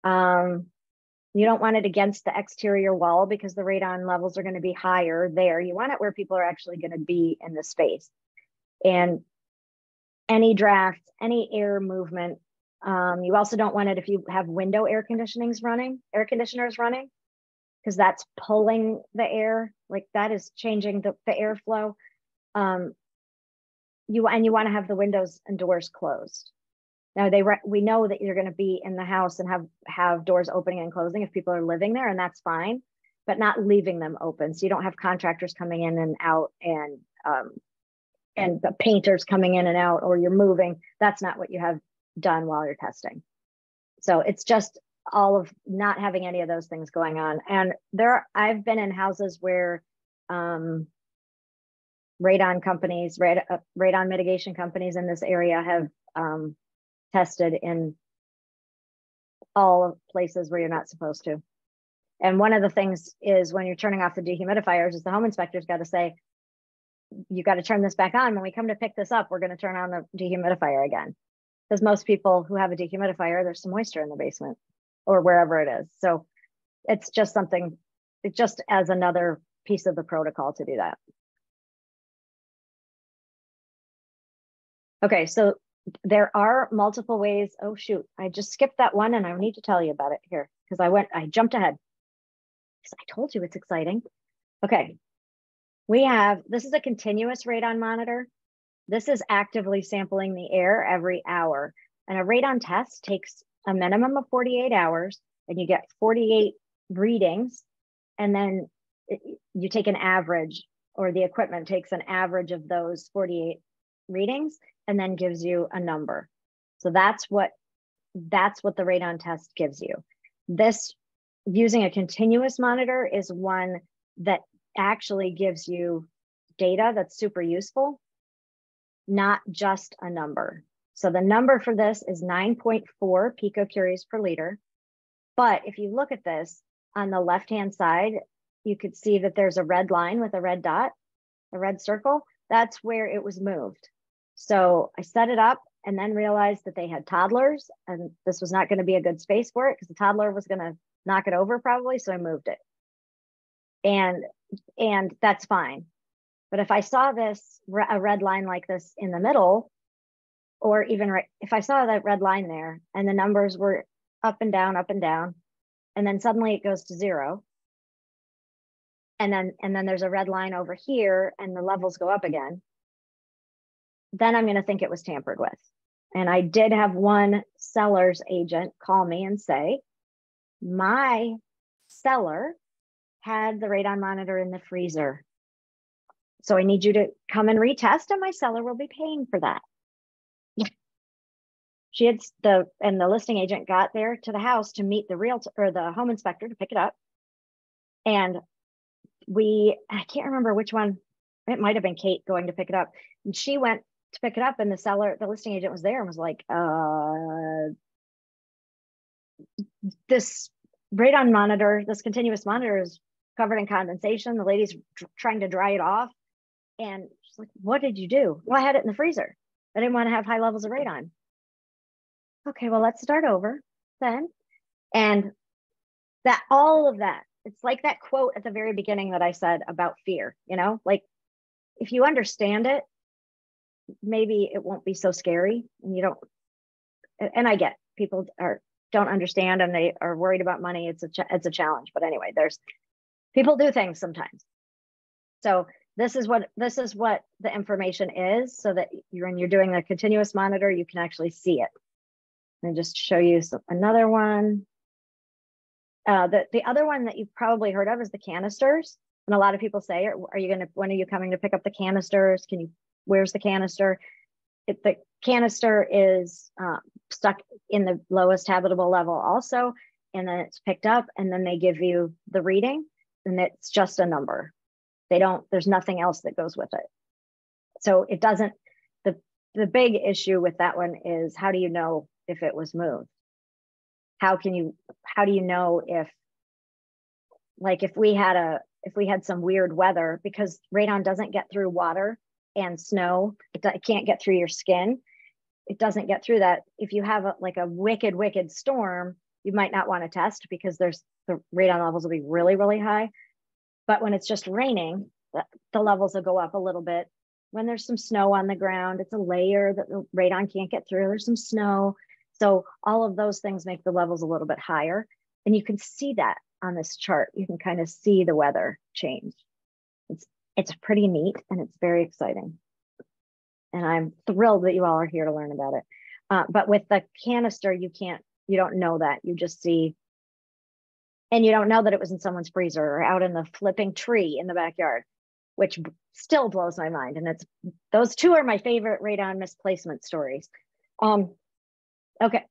You don't want it against the exterior wall because the radon levels are going to be higher there. You want it where people are actually going to be in the space. And any draft, any air movement. You also don't want it if you have window air conditioners running, because that's pulling the air, like that is changing the airflow. You want to have the windows and doors closed. Now we know that you're going to be in the house and have doors opening and closing if people are living there, and that's fine, but not leaving them open. So you don't have contractors coming in and out and the painters coming in and out, or you're moving. That's not what you have done while you're testing. So it's just all of not having any of those things going on. And I've been in houses where radon mitigation companies in this area have tested in all places where you're not supposed to. And one of the things is when you're turning off the dehumidifiers is the home inspector's got to say, you got to turn this back on. When we come to pick this up, we're going to turn on the dehumidifier again. Because most people who have a dehumidifier, there's some moisture in the basement or wherever it is. So it's just something, it just as another piece of the protocol to do that. Okay, so there are multiple ways. Oh shoot, I just skipped that one and I need to tell you about it here because I jumped ahead. Because I told you it's exciting. Okay, this is a continuous radon monitor. This is actively sampling the air every hour. And a radon test takes a minimum of 48 hours and you get 48 readings. And then you take an average, or the equipment takes an average of those 48 readings and then gives you a number. So that's what the radon test gives you. This, using a continuous monitor, is one that actually gives you data that's super useful, not just a number. So the number for this is 9.4 picocuries per liter. But if you look at this on the left-hand side, you could see that there's a red line with a red dot, a red circle. That's where it was moved. So I set it up and then realized that they had toddlers and this was not going to be a good space for it because the toddler was going to knock it over probably. So I moved it. And that's fine. But if I saw a red line like this in the middle, or even if I saw that red line there and the numbers were up and down, and then suddenly it goes to 0. And then there's a red line over here and the levels go up again, then I'm going to think it was tampered with. And I did have one seller's agent call me and say, my seller had the radon monitor in the freezer. So I need you to come and retest and my seller will be paying for that. The listing agent got there to the house to meet the realtor or the home inspector to pick it up. And I can't remember which one, it might have been Kate going to pick it up. And she went to pick it up and the listing agent was there and was like, this radon monitor, this continuous monitor is covered in condensation. The lady's trying to dry it off. And she's like, what did you do? Well, I had it in the freezer. I didn't want to have high levels of radon. Okay, well, let's start over then. And all of that, it's like that quote at the very beginning that I said about fear, like if you understand it, maybe it won't be so scary and I get people don't understand and they are worried about money. It's a challenge, but anyway, people do things sometimes. So this is what the information is, so that when you're doing a continuous monitor, you can actually see it. And just show you another one. The other one that you've probably heard of is the canisters. And a lot of people say, when are you coming to pick up the canisters? Where's the canister? The canister is stuck in the lowest habitable level also, and then it's picked up and then they give you the reading and it's just a number. There's nothing else that goes with it. So it doesn't, the big issue with that one is, how do you know if it was moved? How do you know if we had some weird weather, because radon doesn't get through water and snow, it can't get through your skin. It doesn't get through that. If you have a wicked storm, you might not want to test because the radon levels will be really, really high. But when it's just raining, the levels will go up a little bit. When there's some snow on the ground, it's a layer that the radon can't get through. There's some snow. So all of those things make the levels a little bit higher. And you can see that on this chart. You can kind of see the weather change. It's pretty neat and it's very exciting. And I'm thrilled that you all are here to learn about it. But with the canister, you don't know that. You just see, and you don't know that it was in someone's freezer or out in the flipping tree in the backyard, which still blows my mind. And those two are my favorite radon misplacement stories. Okay.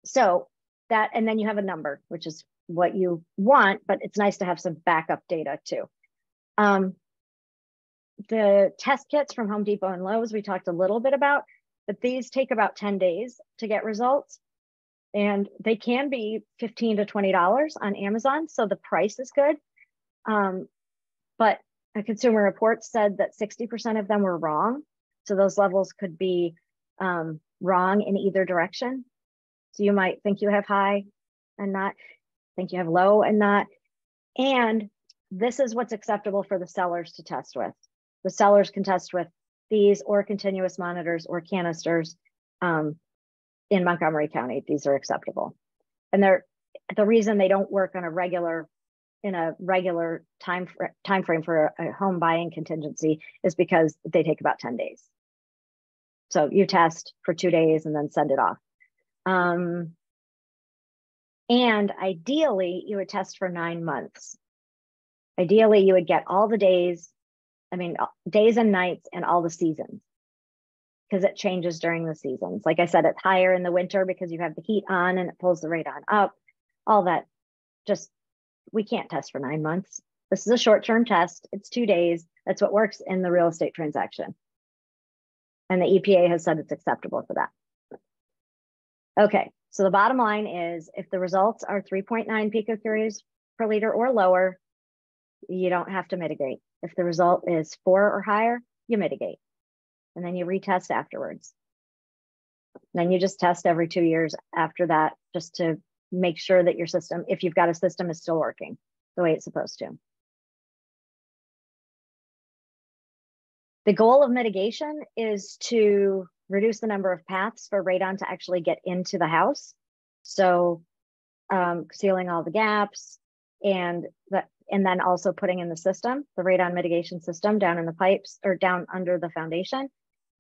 So that, and then you have a number, which is what you want, but it's nice to have some backup data too. The test kits from Home Depot and Lowe's, we talked a little bit about, but these take about 10 days to get results. And they can be $15 to $20 on Amazon. So the price is good. But a Consumer Reports said that 60% of them were wrong. So those levels could be wrong in either direction. So you might think you have high and not, think you have low and not. And this is what's acceptable for the sellers to test with. The sellers can test with these or continuous monitors or canisters in Montgomery County. These are acceptable. And they're, the reason they don't work on a regular time frame for a home buying contingency is because they take about 10 days. So you test for 2 days and then send it off. And ideally, you would test for 9 months. Ideally, you would get all the days, I mean, days and nights and all the seasons, because it changes during the seasons. Like I said, it's higher in the winter because you have the heat on and it pulls the radon up, all that. Just, we can't test for 9 months. This is a short-term test. It's 2 days. That's what works in the real estate transaction. And the EPA has said it's acceptable for that. Okay, so the bottom line is if the results are 3.9 picocuries per liter or lower, you don't have to mitigate. If the result is 4 or higher, you mitigate. And then you retest afterwards. Then you just test every 2 years after that, just to make sure that your system, if you've got a system, is still working the way it's supposed to. The goal of mitigation is to reduce the number of paths for radon to actually get into the house. So sealing all the gaps and then also putting in the system, the radon mitigation system down in the pipes or down under the foundation,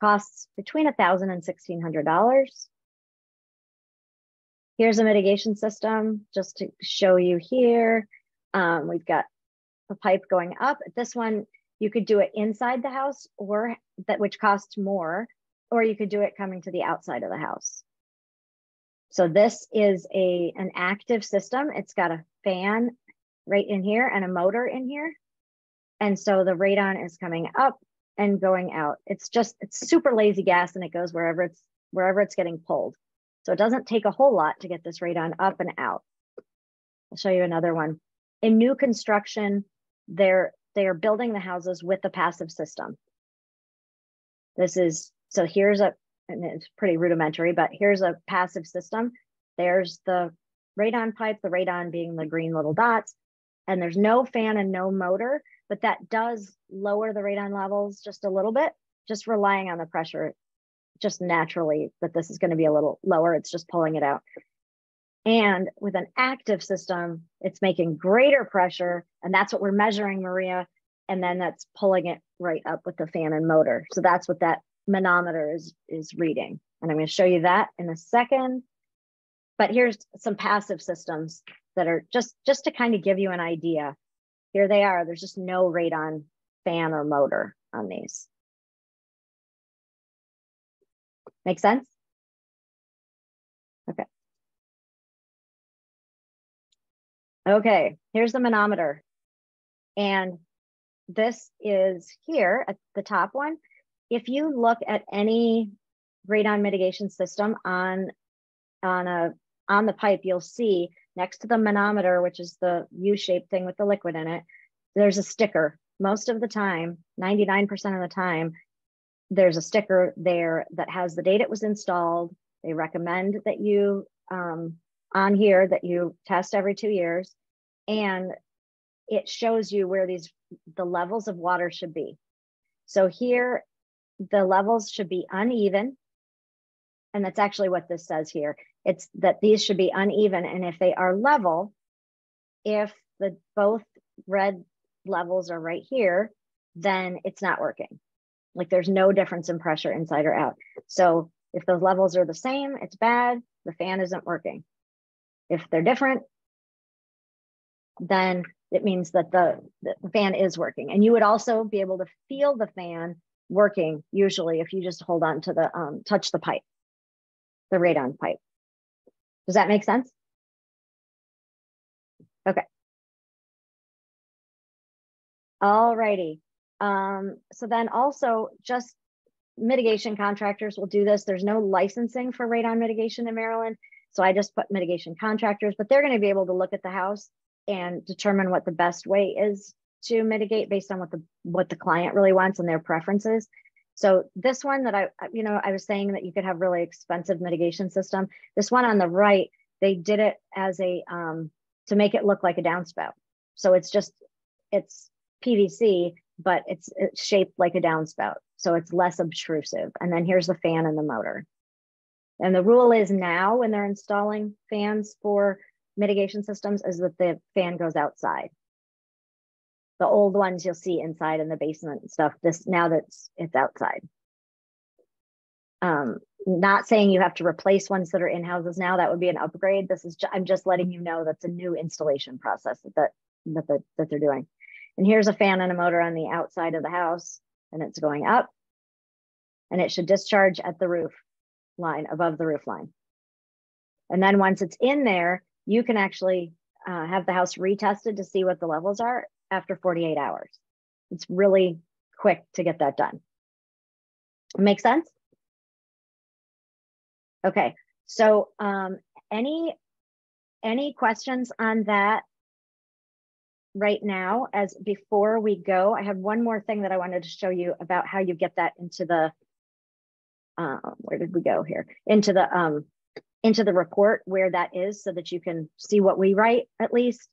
costs between $1,000 and $1,600. Here's a mitigation system just to show you here. We've got the pipe going up. This one, you could do it inside the house, or that, which costs more, or you could do it coming to the outside of the house. So this is an active system. It's got a fan right in here and a motor in here. And so the radon is coming up and going out. It's super lazy gas, and it goes wherever it's getting pulled. So it doesn't take a whole lot to get this radon up and out. I'll show you another one. In new construction, they are building the houses with the passive system. So here's and it's pretty rudimentary, but here's a passive system. There's the radon pipe, the radon being the green little dots, and there's no fan and no motor, but that does lower the radon levels just a little bit, just relying on the pressure, just naturally that this is going to be a little lower. It's just pulling it out. And with an active system, it's making greater pressure, and that's what we're measuring, Maria. And then that's pulling it right up with the fan and motor. So that's what that manometer is reading. And I'm going to show you that in a second. But here's some passive systems that are just to kind of give you an idea. Here they are. There's just no radon fan or motor on these. Make sense? Okay. Okay, here's the manometer. And this is here at the top one. If you look at any radon mitigation system on the pipe, you'll see next to the manometer, which is the U-shaped thing with the liquid in it, there's a sticker. Most of the time, 99% of the time, there's a sticker there that has the date it was installed. They recommend that you, on here, that you test every 2 years. And it shows you where the levels of water should be. So here, the levels should be uneven. And that's actually what this says here. It's that these should be uneven. And if they are level, if both red levels are right here, then it's not working. Like there's no difference in pressure inside or out. So if those levels are the same, it's bad. The fan isn't working. If they're different, then it means that the fan is working. And you would also be able to feel the fan working usually if you just hold on to the, touch the pipe, the radon pipe. Does that make sense? Okay. All righty. So then also just mitigation contractors will do this. There's no licensing for radon mitigation in Maryland. So I just put mitigation contractors, but they're going to be able to look at the house and determine what the best way is to mitigate based on what what the client really wants and their preferences. So this one that I was saying that you could have really expensive mitigation system. This one on the right, they did it as a, to make it look like a downspout. So it's PVC, but it's shaped like a downspout. So it's less obtrusive. And then here's the fan and the motor. And the rule is now when they're installing fans for mitigation systems is that the fan goes outside. The old ones you'll see inside in the basement and stuff. This now that's it's outside. Not saying you have to replace ones that are in houses now. That would be an upgrade. This is I'm just letting you know that's a new installation process that they're doing. And here's a fan and a motor on the outside of the house, and it's going up, and it should discharge at the roof line, above the roof line. And then once it's in there, you can actually have the house retested to see what the levels are after 48 hours. It's really quick to get that done. Make sense? Okay, so any questions on that right now? As before we go, I have one more thing that I wanted to show you about how you get that into the where did we go here? Into the report where that is, so that you can see what we write at least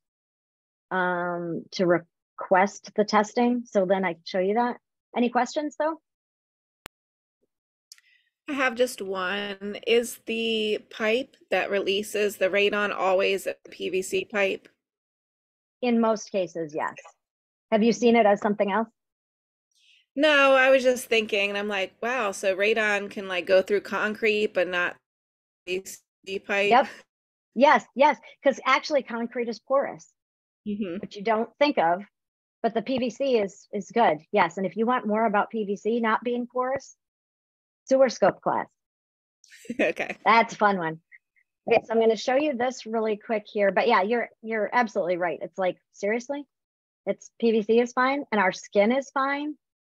to request the testing. So then I can show you that. Any questions though? I have just one. Is the pipe that releases the radon always a PVC pipe? In most cases, yes. Have you seen it as something else? No, I was just thinking, and I'm like, wow, so radon can like go through concrete, but not PVC pipe. Yep. Yes, because actually concrete is porous, which you don't think of, but the PVC is good. Yes, and if you want more about PVC not being porous, sewer scope class. Okay. That's a fun one. Okay, so I'm going to show you this really quick here, but yeah, you're absolutely right. It's like, seriously, it's PVC is fine and our skin is fine,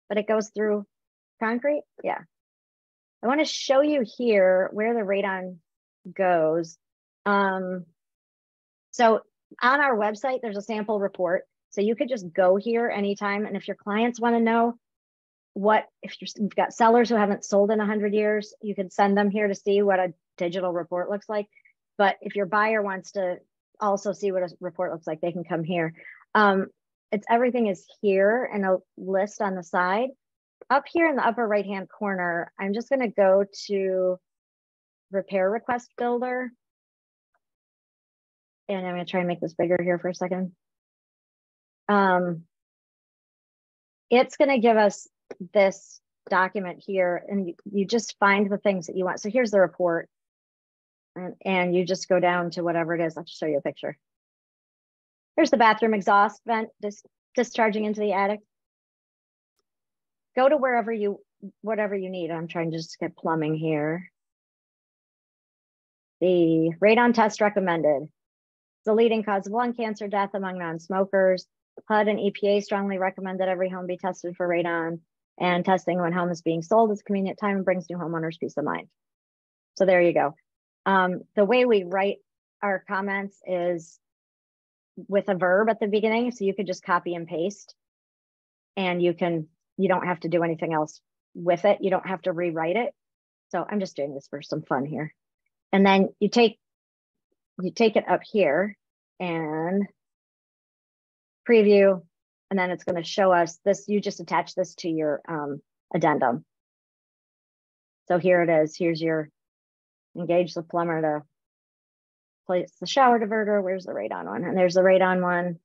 but it goes through concrete. Yeah. I want to show you here where the radon goes. So on our website, there's a sample report. So you could just go here anytime. And if your clients want to know if you've got sellers who haven't sold in 100 years, you can send them here to see what a digital report looks like. But if your buyer wants to also see what a report looks like, they can come here. Everything is here and a list on the side. Up here in the upper right-hand corner, I'm just going to go to Repair Request Builder. And I'm going to try and make this bigger here for a second. It's going to give us this document here, and you just find the things that you want. So here's the report, and you just go down to whatever it is. I'll just show you a picture. Here's the bathroom exhaust vent discharging into the attic. Go to whatever you need. I'm trying to just get plumbing here. The radon test recommended. The leading cause of lung cancer death among non-smokers. HUD and EPA strongly recommend that every home be tested for radon, and testing when home is being sold is a convenient time and brings new homeowners peace of mind. So there you go. The way we write our comments is with a verb at the beginning. So you could just copy and paste, and you don't have to do anything else with it. You don't have to rewrite it. So I'm just doing this for some fun here. And then you take it up here and preview, and then it's going to show us this. You just attach this to your addendum. So here it is. Here's your engage the plumber to place the shower diverter. Where's the radon one? And there's the radon one.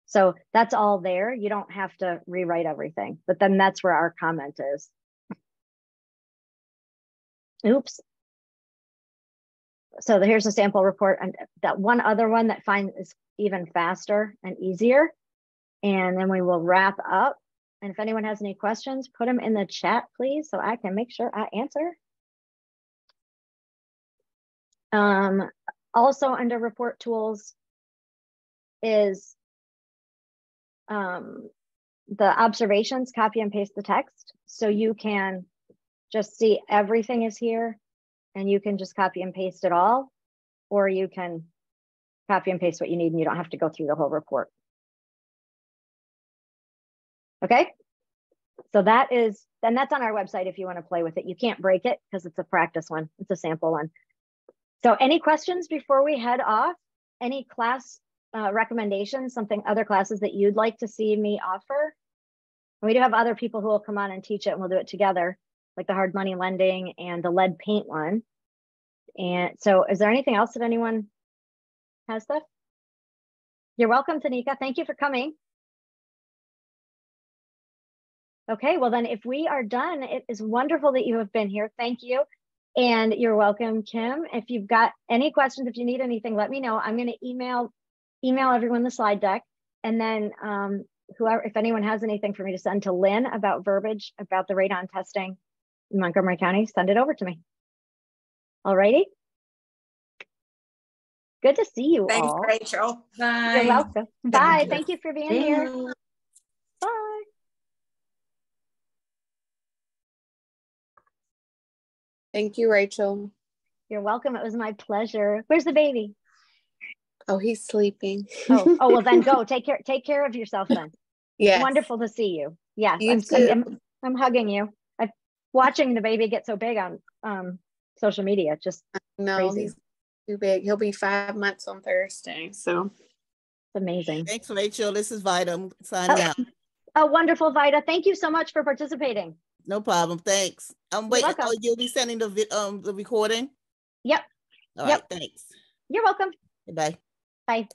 So that's all there. You don't have to rewrite everything, but then that's where our comment is. Oops. So here's a sample report, and that one other one that is even faster and easier. And then we will wrap up. And if anyone has any questions, put them in the chat, please, so I can make sure I answer. Also under report tools is the observations, copy and paste the text. So you can just see everything is here, and you can just copy and paste it all, or you can copy and paste what you need and you don't have to go through the whole report. Okay. So that's on our website if you want to play with it. You can't break it because it's a practice one. It's a sample one. So any questions before we head off? Any class recommendations, other classes that you'd like to see me offer? We do have other people who will come on and teach it, and we'll do it together, like the hard money lending and the lead paint one. And so is there anything else that anyone has stuff? You're welcome, Tanika. Thank you for coming. Okay, well then if we are done, it is wonderful that you have been here. Thank you. And you're welcome, Kim. If you've got any questions, if you need anything, let me know. I'm going to email everyone the slide deck. And then if anyone has anything for me to send to Lynn about verbiage, about the radon testing in Montgomery County, send it over to me. All righty. Good to see you Thanks, all. Rachel. Bye. You're welcome. Bye. Thank you for being here. Bye. Thank you, Rachel. You're welcome. It was my pleasure. Where's the baby? Oh, he's sleeping. Oh, well then go. Take care of yourself then. Yeah. Wonderful to see you. Yes, You too. I'm hugging you. Watching the baby get so big on social media, just crazy. He's too big. He'll be 5 months on Thursday. So it's amazing. Thanks, Rachel. This is Vida. I'm signing out. Oh, wonderful, Vida. Thank you so much for participating. No problem. Thanks. Wait. Oh, you'll be sending the recording? Yep. All right. Thanks. You're welcome. Bye. Bye.